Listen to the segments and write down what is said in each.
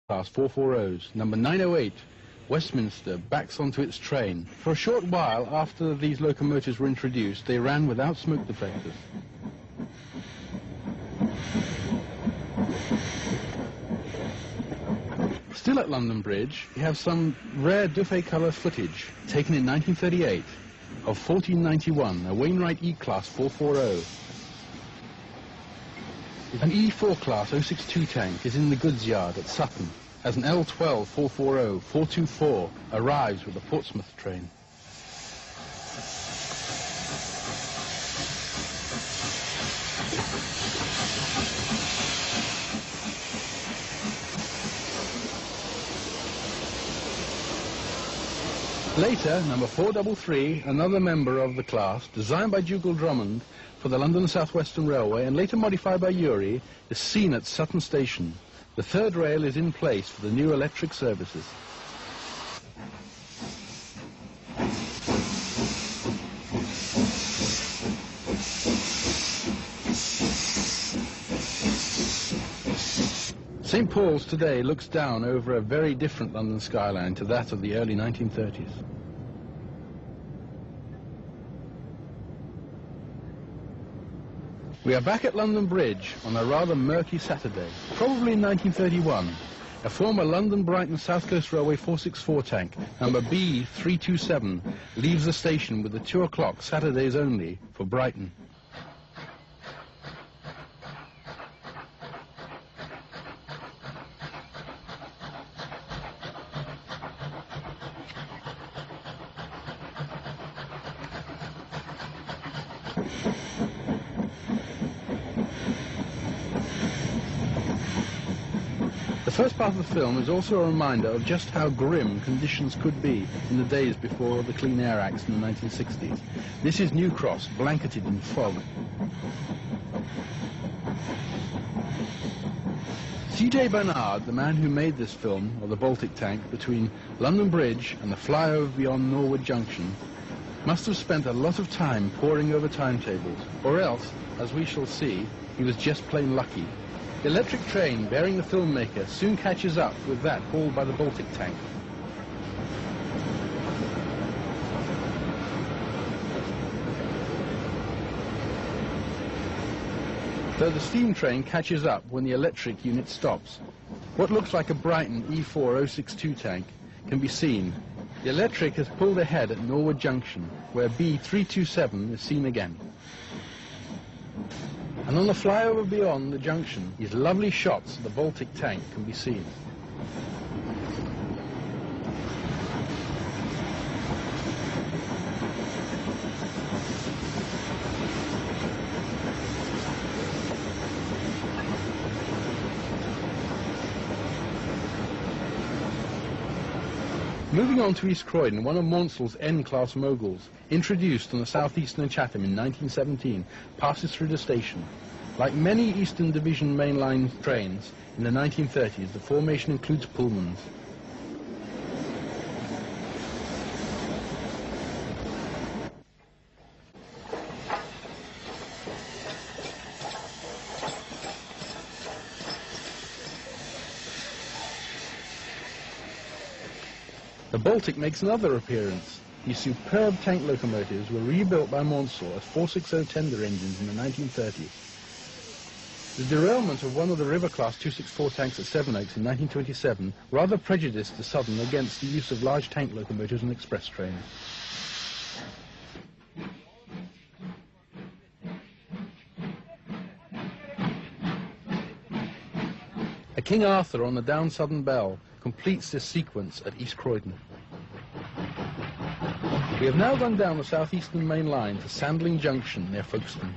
Class 440s, number 908, Westminster, backs onto its train. For a short while after these locomotives were introduced, they ran without smoke detectors. Still at London Bridge, we have some rare Dufay colour footage taken in 1938 of 1491, a Wainwright E-Class 440. An E4 class 062 tank is in the goods yard at Sutton as an L12 440 424 arrives with the Portsmouth train. Later, number 433, another member of the class, designed by Dougal Drummond for the London South Western Railway and later modified by Urey, is seen at Sutton Station. The third rail is in place for the new electric services. St. Paul's today looks down over a very different London skyline to that of the early 1930s. We are back at London Bridge on a rather murky Saturday, probably in 1931. A former London Brighton South Coast Railway 464 tank, number B327, leaves the station with the 2 o'clock Saturdays only for Brighton. The first part of the film is also a reminder of just how grim conditions could be in the days before the Clean Air Acts in the 1960s. This is New Cross, blanketed in fog. C.J. Bernard, the man who made this film of the Baltic tank between London Bridge and the flyover beyond Norwood Junction, must have spent a lot of time poring over timetables, or else, as we shall see, he was just plain lucky. The electric train bearing the filmmaker soon catches up with that hauled by the Baltic tank. Though the steam train catches up when the electric unit stops. What looks like a Brighton E4 062 tank can be seen. The electric has pulled ahead at Norwood Junction, where B327 is seen again. And on the flyover beyond the junction, these lovely shots of the Baltic tank can be seen. Moving on to East Croydon, one of Maunsell's N-class moguls, introduced on the Southeastern Chatham in 1917, passes through the station. Like many Eastern Division mainline trains in the 1930s, the formation includes Pullmans. The Baltic makes another appearance. These superb tank locomotives were rebuilt by Maunsell as 460 tender engines in the 1930s. The derailment of one of the River-class 264 tanks at Sevenoaks in 1927 rather prejudiced the Southern against the use of large tank locomotives and express trains. A King Arthur on the Down Southern Bell completes this sequence at East Croydon. We have now gone down the southeastern main line to Sandling Junction near Folkstone.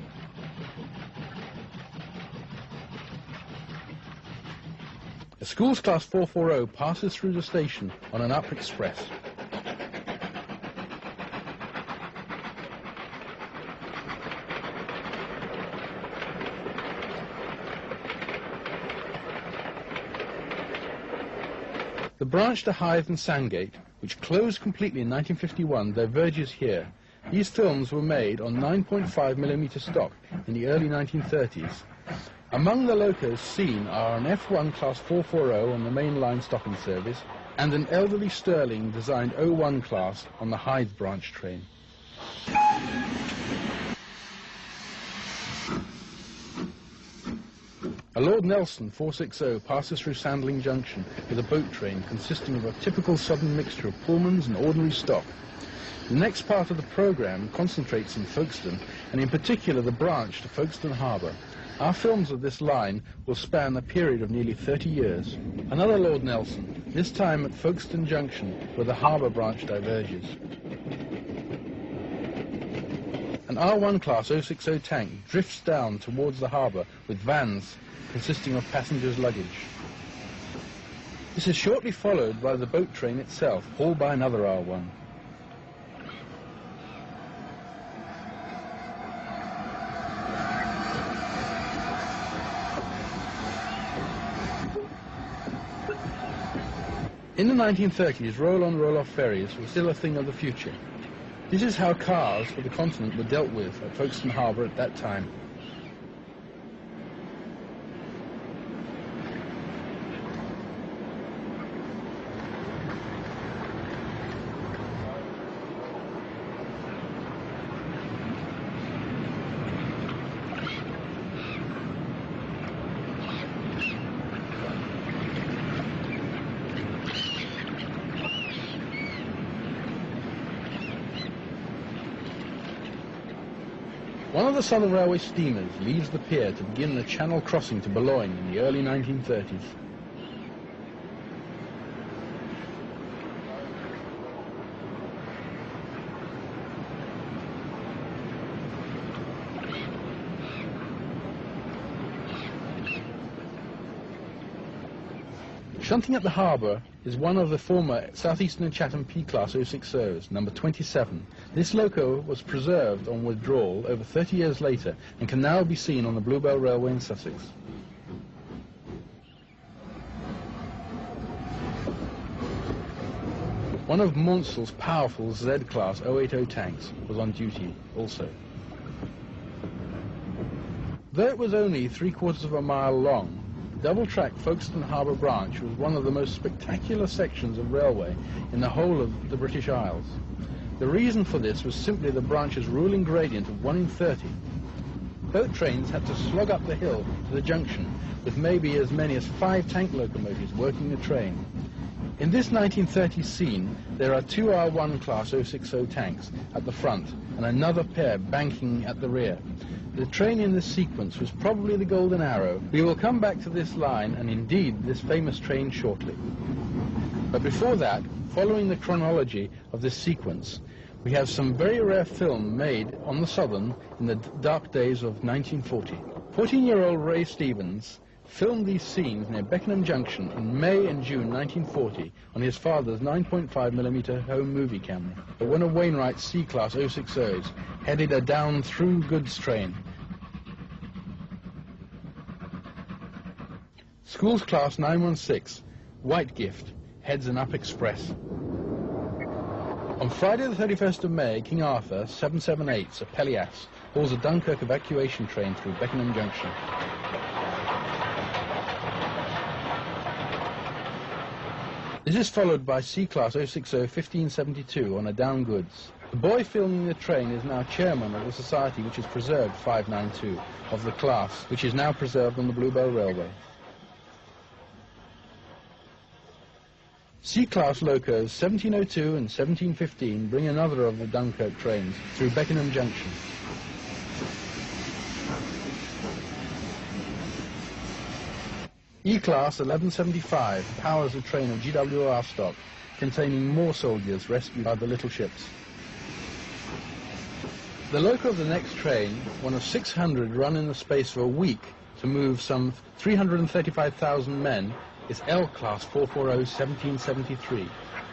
A Schools Class 440 passes through the station on an up express. The branch to Hythe and Sandgate, which closed completely in 1951, diverges here. These films were made on 9.5mm stock in the early 1930s. Among the locos seen are an F1 Class 440 on the main line stopping service and an elderly Stirling designed 01 class on the Hythe branch train. A Lord Nelson 460 passes through Sandling Junction with a boat train consisting of a typical southern mixture of Pullmans and ordinary stock. The next part of the programme concentrates in Folkstone, and in particular the branch to Folkstone Harbour. Our films of this line will span a period of nearly 30 years. Another Lord Nelson, this time at Folkstone Junction, where the harbour branch diverges. An R1 class 060 tank drifts down towards the harbour with vans consisting of passengers' luggage. This is shortly followed by the boat train itself, hauled by another R1. In the 1930s, roll-on, roll-off ferries were still a thing of the future. This is how cars for the continent were dealt with at Folkstone Harbour at that time. One of the Southern Railway steamers leaves the pier to begin the channel crossing to Boulogne in the early 1930s. Shunting at the harbour is one of the former Southeastern and Chatham P-Class 060s, number 27. This loco was preserved on withdrawal over 30 years later and can now be seen on the Bluebell Railway in Sussex. One of Mansell's powerful Z-Class 080 tanks was on duty also. Though it was only 3/4 of a mile long, the double-track Folkstone Harbour branch was one of the most spectacular sections of railway in the whole of the British Isles. The reason for this was simply the branch's ruling gradient of 1 in 30. Boat trains had to slog up the hill to the junction, with maybe as many as 5 tank locomotives working the train. In this 1930s scene, there are 2 R1 class 060 tanks at the front and another pair banking at the rear. The train in this sequence was probably the Golden Arrow. We will come back to this line and indeed this famous train shortly. But before that, following the chronology of this sequence, we have some very rare film made on the Southern in the dark days of 1940. 14-year-old Ray Stevens filmed these scenes near Beckenham Junction in May and June 1940 on his father's 9.5mm home movie camera. One of Wainwright's C-Class 060s headed a down-through goods train. Schools Class 916, White Gift, heads an up express. On Friday the 31st of May, King Arthur 778, a Pelias, hauls a Dunkirk evacuation train through Beckenham Junction. This is followed by C-Class 060 1572 on a down goods. The boy filming the train is now chairman of the society which has preserved 592 of the class, which is now preserved on the Bluebell Railway. C-Class locos 1702 and 1715 bring another of the Dunkirk trains through Beckenham Junction. E-Class 1175 powers a train of GWR stock containing more soldiers rescued by the little ships. The loco of the next train, one of 600 run in the space of a week to move some 335,000 men, is L-Class 440 1773,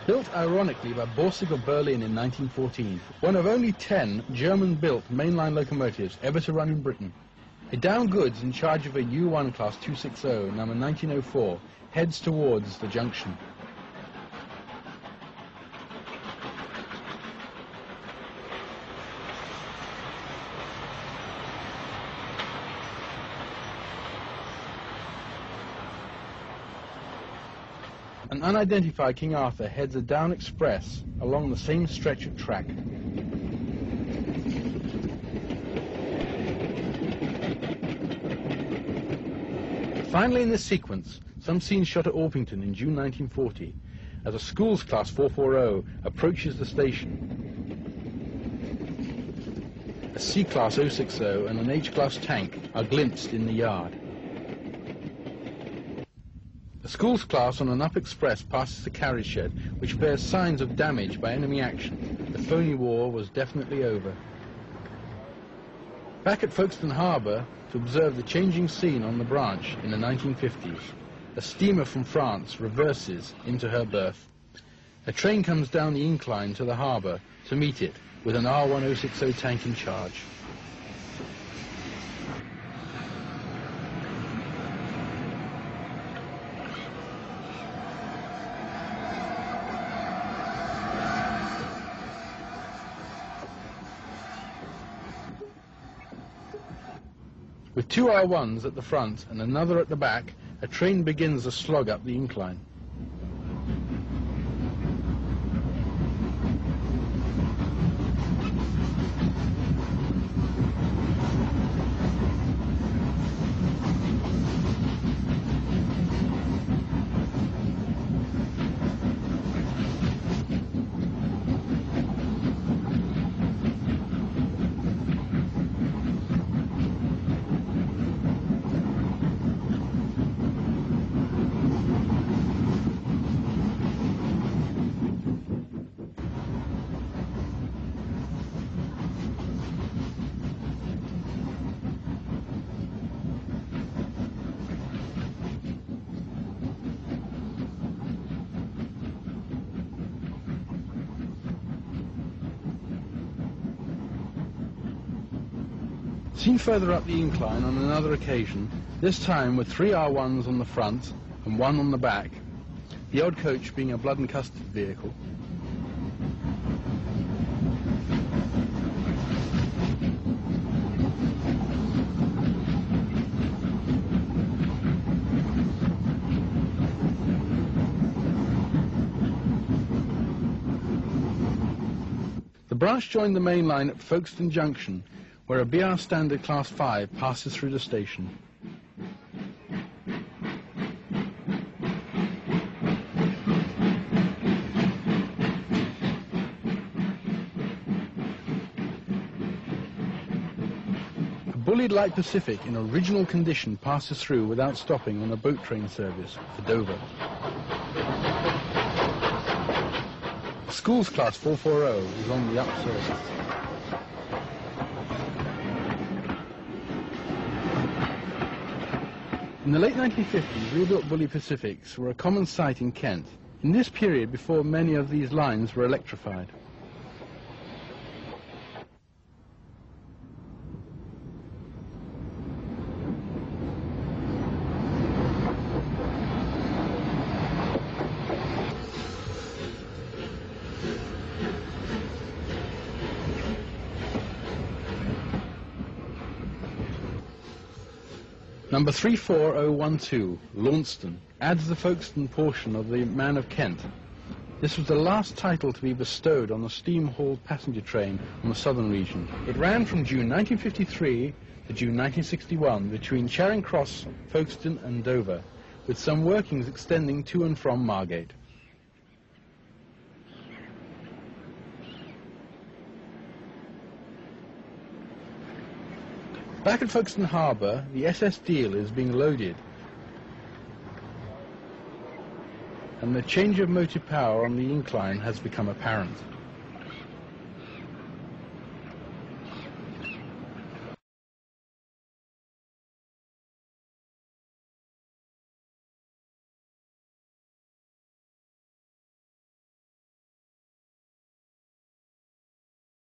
built ironically by Borsig of Berlin in 1914, one of only 10 German-built mainline locomotives ever to run in Britain. A down goods in charge of a U1 Class 260, number 1904, heads towards the junction. An unidentified King Arthur heads a down express along the same stretch of track. Finally, in this sequence, some scenes shot at Orpington in June 1940, as a Schools Class 440 approaches the station. A C-Class 060 and an H-Class tank are glimpsed in the yard. The Schools Class on an up express passes the carriage shed, which bears signs of damage by enemy action. The phony war was definitely over. Back at Folkstone Harbour to observe the changing scene on the branch in the 1950s. A steamer from France reverses into her berth. A train comes down the incline to the harbour to meet it, with an R1060 tank in charge. With two R1s at the front and another at the back, a train begins a slog up the incline. Seen further up the incline on another occasion, this time with three R1s on the front and one on the back, the odd coach being a blood and custard vehicle. The branch joined the main line at Folkstone Junction, where a BR Standard Class 5 passes through the station. A bullied light Pacific in original condition passes through without stopping on a boat train service for Dover. Schools Class 440 is on the up surface. In the late 1950s, rebuilt bully Pacifics were a common sight in Kent, in this period before many of these lines were electrified. Number 34012, Launceston, adds the Folkstone portion of the Man of Kent. This was the last title to be bestowed on the steam-hauled passenger train on the southern region. It ran from June 1953 to June 1961 between Charing Cross, Folkstone and Dover, with some workings extending to and from Margate. Back at Folkstone Harbour, the SS Deal is being loaded, and the change of motive power on the incline has become apparent.